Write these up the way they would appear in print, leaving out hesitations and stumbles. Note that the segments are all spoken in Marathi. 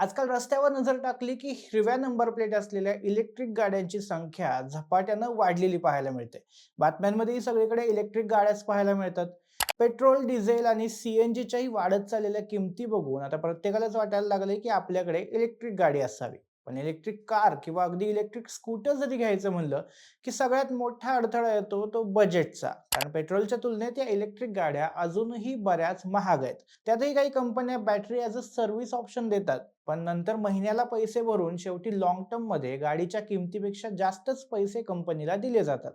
आजकाल रस्त्यावर नजर टाकली की हिरव्या नंबर प्लेट असलेल्या इलेक्ट्रिक गाड्यांची संख्या झपाट्यानं वाढलेली पाहायला मिळते. बातम्यांमध्येही सगळीकडे इलेक्ट्रिक गाड्याच पाहायला मिळतात. पेट्रोल, डिझेल आणि सीएनजीच्याही वाढत चाललेल्या किमती बघून आता प्रत्येकालाच वाटायला लागले की आपल्याकडे इलेक्ट्रिक गाडी असावी. पण इलेक्ट्रिक कार किंवा अगदी इलेक्ट्रिक स्कूटर जरी घ्यायचं म्हणलं की सगळ्यात मोठा अडथळा येतो तो बजेटचा. कारण पेट्रोलच्या तुलनेत या इलेक्ट्रिक गाड्या अजूनही बऱ्याच महाग आहेत. त्यातही काही कंपन्या battery as a service option देतात, पण नंतर महिन्याला पैसे भरून शेवटी लाँग टर्ममध्ये गाडीच्या किमतीपेक्षा जास्तच पैसे कंपनीला दिले जातात.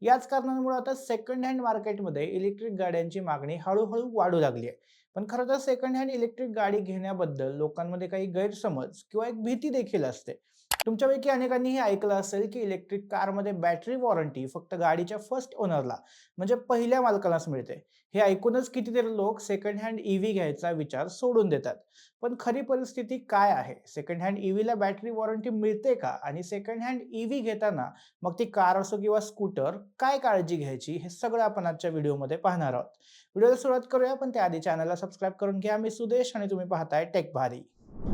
याच कारणांमुळे आता सेकंड हँड मार्केटमध्ये इलेक्ट्रिक गाड्यांची मागणी हळूहळू वाढू लागली आहे. पण खरं तर सेकंड हँड इलेक्ट्रिक गाडी घेण्याबद्दल लोकांमध्ये काही गैरसमज किंवा एक भीती देखील असते. तुमच्यापैकी अनेकांनी हे ऐकलं असेल की इलेक्ट्रिक कारमध्ये बॅटरी वॉरंटी फक्त गाडीच्या फर्स्ट ओनरला, म्हणजे पहिल्या मालकालाच मिळते. हे ऐकूनच कितीतरी लोक सेकंड हँड ईव्ही घ्यायचा विचार सोडून देतात. पण खरी परिस्थिती काय आहे? सेकंड हँड ईव्हीला बॅटरी वॉरंटी मिळते का? आणि सेकंड हँड ईव्ही घेताना मग ती कार असो किंवा स्कूटर, काय काळजी घ्यायची हे सगळं आपण आजच्या व्हिडिओमध्ये पाहणार आहोत. व्हिडिओला सुरुवात करूया, पण त्याआधी चॅनलला सबस्क्राईब करून घ्या. मी सुदेश आणि तुम्ही पाहताय टेक भारी.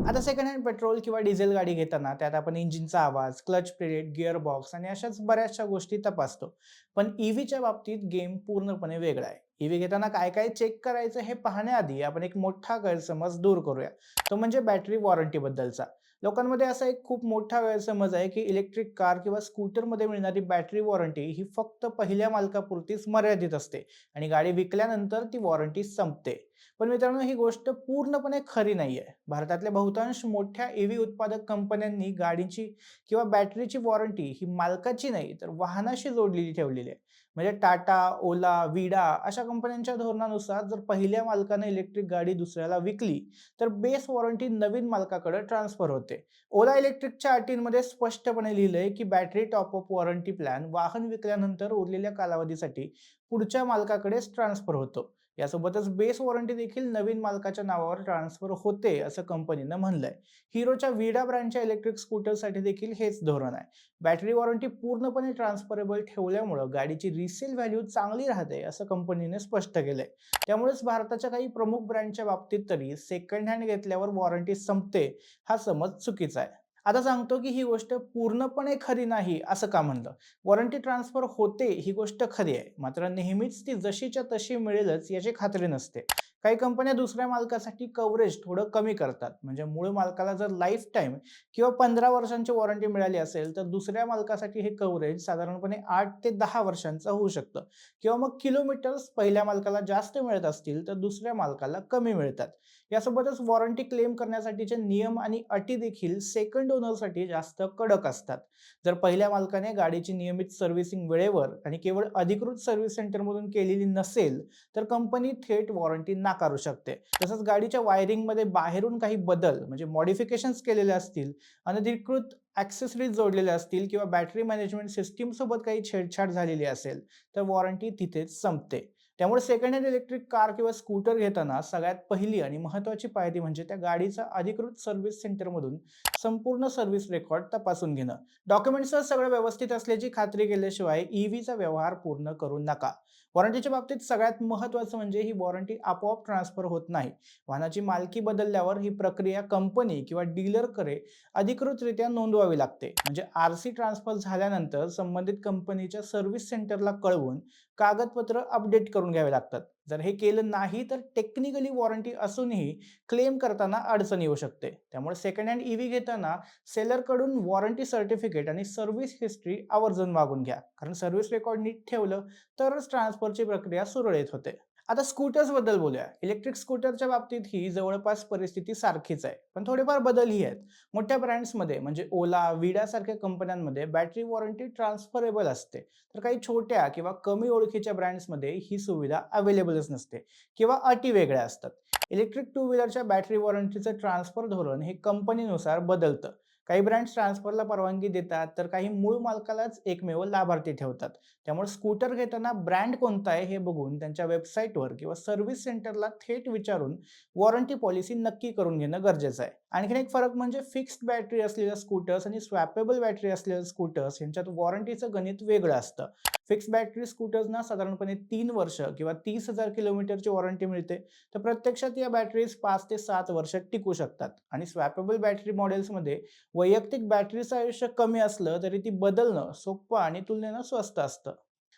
आता सेकंड हँड पेट्रोल किंवा डिझेल गाडी घेताना त्यात आपण इंजिनचा आवाज, क्लच प्लेट, गिअर बॉक्स आणि अशाच बऱ्याचशा गोष्टी तपासतो. पण ईव्हीच्या बाबतीत गेम पूर्णपणे वेगळा आहे. ईव्ही घेताना काय काय चेक करायचं हे पाहण्याआधी आपण एक मोठा गैरसमज दूर करूया. तो म्हणजे बॅटरी वॉरंटी बद्दलचा. लोकांमध्ये असा एक खूप मोठा गैरसमज आहे की इलेक्ट्रिक कार किंवा स्कूटरमध्ये मिळणारी बॅटरी वॉरंटी ही फक्त पहिल्या मालकापुरतीच मर्यादित असते आणि गाडी विकल्यानंतर ती वॉरंटी संपते. पण मित्रांनो, ही गोष्ट पूर्णपणे खरी नाहीये. भारतातल्या बहुतांश मोठ्या ईव्ही उत्पादक कंपन्यांनी गाडीची किंवा बॅटरीची वॉरंटी ही मालकाची नाही तर वाहनाशी जोडलेली ठेवलेली आहे. म्हणजे टाटा, ओला, विडा अशा कंपन्यांच्या धोरणानुसार जर पहिल्या मालकाने इलेक्ट्रिक गाडी दुसऱ्याला विकली तर बेस वॉरंटी नवीन मालकाकडे ट्रान्सफर होते. ओला इलेक्ट्रिकच्या अटींमध्ये स्पष्टपणे लिहिलंय की बॅटरी टॉपअप वॉरंटी प्लॅन वाहन विकल्यानंतर उरलेल्या कालावधीसाठी पुढच्या मालकाकडेच ट्रान्सफर होतो. यासोबतच बेस वॉरंटी देखील नवीन मालकाच्या नावावर ट्रान्सफर होते असं कंपनीनं म्हणलंय. हिरोच्या विडा ब्रँडच्या इलेक्ट्रिक स्कूटरसाठी देखील हेच धोरण आहे. बॅटरी वॉरंटी पूर्णपणे ट्रान्सफरेबल ठेवल्यामुळे गाडीची रिसेल व्हॅल्यू चांगली राहते असं कंपनीने स्पष्ट केलंय. त्यामुळेच भारताच्या काही प्रमुख ब्रँडच्या बाबतीत तरी सेकंड हँड घेतल्यावर वॉरंटी संपते हा समज चुकीचा आहे. आता सांगतो की ही गोष्ट पूर्णपणे खरी नाही असं का म्हणलं. वॉरंटी ट्रान्सफर होते ही गोष्ट खरी आहे, मात्र नेहमीच ती जशीच्या तशी मिळेलच याची खात्री नसते. काही कंपन्या दुसऱ्या मालकासाठी कव्हरेज थोडं कमी करतात. म्हणजे मूळ मालकाला जर लाईफ टाईम किंवा 15 वर्षांची वॉरंटी मिळाली असेल तर दुसऱ्या मालकासाठी हे कव्हरेज साधारणपणे 8 ते 10 वर्षांचं होऊ शकतं. किंवा मग किलोमीटर्स पहिल्या मालकाला जास्त मिळत असतील तर दुसऱ्या मालकाला कमी मिळतात. यासोबतच वॉरंटी क्लेम करण्यासाठीचे नियम आणि अटी देखील सेकंड ओनरसाठी जास्त कडक असतात. जर पहिल्या मालकाने गाडीची नियमित सर्व्हिसिंग वेळेवर आणि केवळ अधिकृत सर्व्हिस सेंटरमधून केलेली नसेल तर कंपनी थेट वॉरंटी नाकारू शकते. तसंच गाडीच्या वायरिंगमध्ये बाहेरून काही बदल म्हणजे मॉडिफिकेशन्स केलेले असतील, अनधिकृत ॲक्सेसरीज जोडलेल्या असतील किंवा बॅटरी मॅनेजमेंट सिस्टीम सोबत काही छेडछाड झालेली असेल तर वॉरंटी तिथेच संपते. त्यामुळे सेकंड हँड इलेक्ट्रिक कार किंवा स्कूटर घेताना सगळ्यात पहिली आणि महत्त्वाची पायरी म्हणजे त्या गाडीचा अधिकृत सर्व्हिस सेंटरमधून संपूर्ण सर्व्हिस रेकॉर्ड तपासून घेणं. डॉक्युमेंट्सवर सगळं व्यवस्थित असल्याची खात्री केल्याशिवाय ईव्हीचा व्यवहार पूर्ण करू नका. वॉरंटीच्या बाबतीत सगळ्यात महत्त्वाचं म्हणजे ही वॉरंटी आपोआप ट्रान्सफर होत नाही. वाहनाची मालकी बदलल्यावर ही प्रक्रिया कंपनी किंवा डीलरकडे अधिकृतरित्या नोंदवावी लागते. म्हणजे आरसी ट्रान्सफर झाल्यानंतर संबंधित कंपनीच्या सर्व्हिस सेंटरला कळवून कागदपत्र अपडेट करून घ्यावे लागतात. जर हे केलं नाही तर टेक्निकली वॉरंटी असूनही क्लेम करताना अडचण येऊ शकते. त्यामुळे सेकंड हँड ईव्ही घेताना सेलरकडून वॉरंटी सर्टिफिकेट आणि सर्व्हिस हिस्ट्री आवर्जून मागून घ्या. कारण सर्व्हिस रेकॉर्ड नीट ठेवलं तरच ट्रान्सफरची प्रक्रिया सुरळीत होते. आता स्कूटर्स बद्दल बोलूया. इलेक्ट्रिक स्कूटरच्या बाबतीत ही जवळपास परिस्थिती सारखीच आहे, पण थोडेफार बदलही आहेत. मोठ्या ब्रँड्समध्ये म्हणजे ओला, विडा सारख्या कंपन्यांमध्ये बॅटरी वॉरंटी ट्रान्सफरेबल असते. तर काही छोट्या किंवा कमी ओळखीच्या ब्रँड्समध्ये ही सुविधा अवेलेबलच नसते किंवा अटी वेगळ्या असतात. इलेक्ट्रिक टू व्हीलरच्या बॅटरी वॉरंटीचं ट्रान्सफर धोरण हे कंपनीनुसार बदलतं. काही ब्रँड्स ट्रान्सफरला परवानगी देतात तर काही मूळ मालकालाच एकमेव लाभार्थी ठेवतात. त्यामुळे स्कूटर घेताना ब्रँड कोणता आहे हे बघून त्यांच्या वेबसाईटवर किंवा सर्व्हिस सेंटरला थेट विचारून वॉरंटी पॉलिसी नक्की करून घेणं गरजेचं आहे. आणखीन एक फरक म्हणजे फिक्स्ड बॅटरी असलेल्या स्कूटर्स आणि स्वॅपेबल बॅटरी असलेल्या स्कूटर्स यांच्यात वॉरंटीचं गणित वेगळं असतं. फिक्स बॅटरी स्कूटर्सना साधारणपणे 3 वर्ष किंवा 30,000 किलोमीटरची वॉरंटी मिळते, तर प्रत्यक्षात या बॅटरीज 5 ते 7 वर्ष टिकू शकतात. आणि स्वॅपेबल बॅटरी मॉडेल्समध्ये वैयक्तिक बॅटरीचं आयुष्य कमी असलं तरी ती बदलणं सोपं आणि तुलनेनं स्वस्त असतं.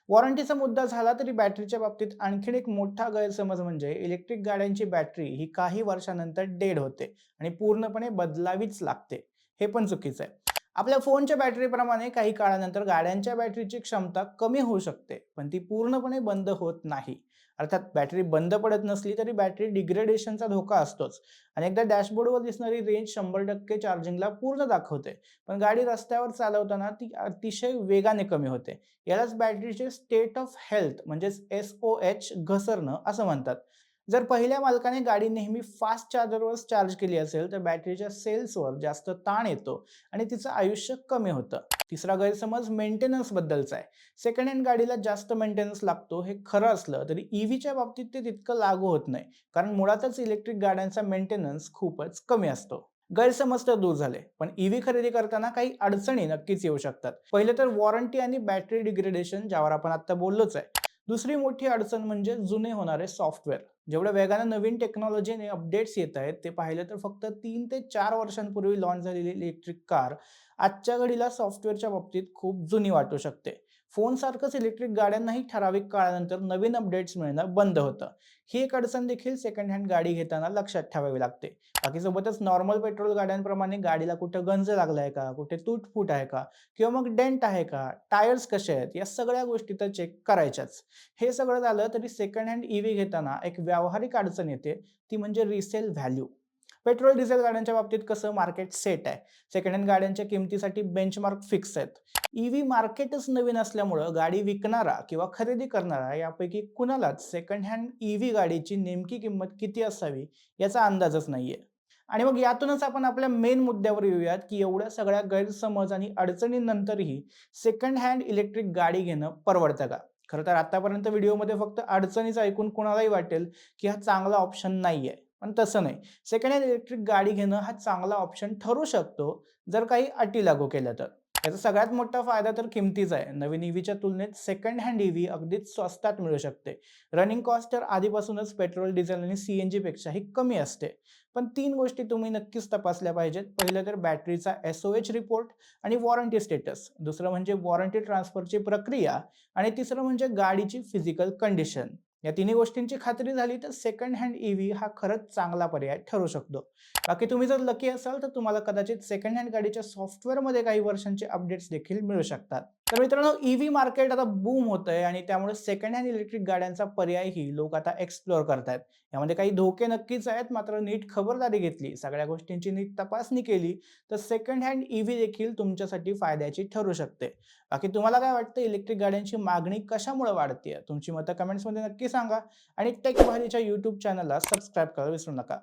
वॉरंटीचा मुद्दा झाला तरी बॅटरीच्या बाबतीत आणखीन एक मोठा गैरसमज म्हणजे इलेक्ट्रिक गाड्यांची बॅटरी ही काही वर्षानंतर डेड होते आणि पूर्णपणे बदलावीच लागते. हे पण चुकीचं आहे. आपल्या फोनच्या बॅटरीप्रमाणे काही काळानंतर गाड्यांच्या बॅटरीची क्षमता कमी होऊ शकते, पण ती पूर्णपणे बंद होत नाही. अर्थात बॅटरी बंद पडत नसली तरी बॅटरी डिग्रेडेशनचा धोका असतोच. आणि एकदा डॅशबोर्डवर दिसणारी रेंज 100% चार्जिंगला पूर्ण दाखवते, पण गाडी रस्त्यावर चालवताना ती अतिशय वेगाने कमी होते. यालाच बॅटरीचे स्टेट ऑफ हेल्थ म्हणजेच SOH घसरणं असं म्हणतात. जर पहिल्या मालकाने गाडी नेहमी फास्ट चार्जरवर चार्ज केली असेल तर बॅटरीच्या सेल्सवर जास्त ताण येतो आणि तिचं आयुष्य कमी होतं. तिसरा गैरसमज मेंटेनन्स बद्दलचा आहे. सेकंड हँड गाडीला जास्त मेंटेनन्स लागतो हे खरं असलं तरी ईव्हीच्या बाबतीत ते तितकं लागू होत नाही, कारण मुळातच इलेक्ट्रिक गाड्यांचा मेंटेनन्स खूपच कमी असतो. गैरसमज तर दूर झाले, पण ईव्ही खरेदी करताना काही अडचणी नक्कीच येऊ शकतात. पहिले तर वॉरंटी आणि बॅटरी डिग्रेडेशन, ज्यावर आपण आता बोललोच आहे. दुसरी मोठी अडचण म्हणजे जुने होणारे सॉफ्टवेअर. जेवढ्या वेगाने नवीन टेक्नॉलॉजी आणि अपडेट्स येत आहेत ते पाहिलं तर फक्त 3 ते 4 वर्षांपूर्वी लॉन्च झालेली इलेक्ट्रिक कार आजच्या घडीला सॉफ्टवेअरच्या बाबतीत खूप जुनी वाटू शकते. फोनसारखंच इलेक्ट्रिक गाड्यांनाही ठराविक काळानंतर नवीन अपडेट्स मिळणं बंद होतं. ही एक अडचण देखील सेकंड हँड गाडी घेताना लक्षात ठेवावी लागते. बाकी सोबतच नॉर्मल पेट्रोल गाड्यांप्रमाणे गाडीला कुठं गंज लागलाय का, कुठे तुटफूट आहे का, किंवा मग डेंट आहे का, टायर्स कसे आहेत, या सगळ्या गोष्टी तर चेक करायच्याच. हे सगळं झालं तरी सेकंड हँड ईव्ही घेताना एक व्यावहारिक अडचण येते, ती म्हणजे रिसेल व्हॅल्यू. पेट्रोल डिझेल गाड्यांच्या बाबतीत कसं मार्केट सेट आहे. सेकंड हँड गाड्यांच्या किमतीसाठी बेंचमार्क फिक्स आहेत. ईव्ही मार्केटच नवीन असल्यामुळं गाडी विकणारा किंवा खरेदी करणारा यापैकी कुणालाच सेकंड हँड ईव्ही गाडीची नेमकी किंमत किती असावी याचा अंदाजच नाहीये. आणि मग यातूनच आपण आपल्या मेन मुद्द्यावर येऊयात, की एवढ्या सगळ्या गैरसमज आणि अडचणींनंतरही सेकंड हँड इलेक्ट्रिक गाडी घेणं परवडतं का? खरं तर आतापर्यंत व्हिडिओमध्ये फक्त अडचणीच ऐकून कोणालाही वाटेल की हा चांगला ऑप्शन नाहीये. पण तसं नाही. सेकंड हँड इलेक्ट्रिक गाडी घेणं हा चांगला ऑप्शन ठरू शकतो, जर काही अटी लागू केल्या तर. याचा सगळ्यात मोठा फायदा तर किमतीचा आहे. नवीन ईव्हीच्या तुलनेत सेकंड हँड ईव्ही अगदीच स्वस्तात मिळू शकते. रनिंग कॉस्ट तर आधीपासूनच पेट्रोल, डिझेल आणि CNG पेक्षाही कमी असते. पण 3 गोष्टी तुम्ही नक्कीच तपासल्या पाहिजेत. पहिलं तर बॅटरीचा SOH रिपोर्ट आणि वॉरंटी स्टेटस. दुसरं म्हणजे वॉरंटी ट्रान्सफरची प्रक्रिया आणि तिसरं म्हणजे गाडीची फिजिकल कंडिशन. या तिन्ही गोष्टींची खात्री झाली तर सेकंड हँड ईव्ही हा खरंच चांगला पर्याय ठरू शकतो. बाकी तुम्ही जर लकी असाल तर तुम्हाला कदाचित सेकंड हँड गाडीच्या सॉफ्टवेअरमध्ये काही वर्षांचे अपडेट्स देखील मिळू शकतात. तर मित्रांनो, ईव्ही मार्केट आता बूम होतंय आणि त्यामुळे सेकंड हँड इलेक्ट्रिक गाड्यांचा पर्यायही लोक आता एक्सप्लोअर करतायत. यामध्ये काही धोके नक्कीच आहेत, मात्र नीट खबरदारी घेतली, सगळ्या गोष्टींची नीट तपासणी केली तर सेकंड हँड ईव्ही देखील तुमच्यासाठी फायद्याची ठरू शकते. बाकी तुम्हाला काय वाटतं, इलेक्ट्रिक गाड्यांची मागणी कशामुळे वाढतेय? तुमची मतं कमेंट्समध्ये नक्की सांगा आणि टेक भारीच्या YouTube चॅनलला सबस्क्राईब करायला विसरू नका.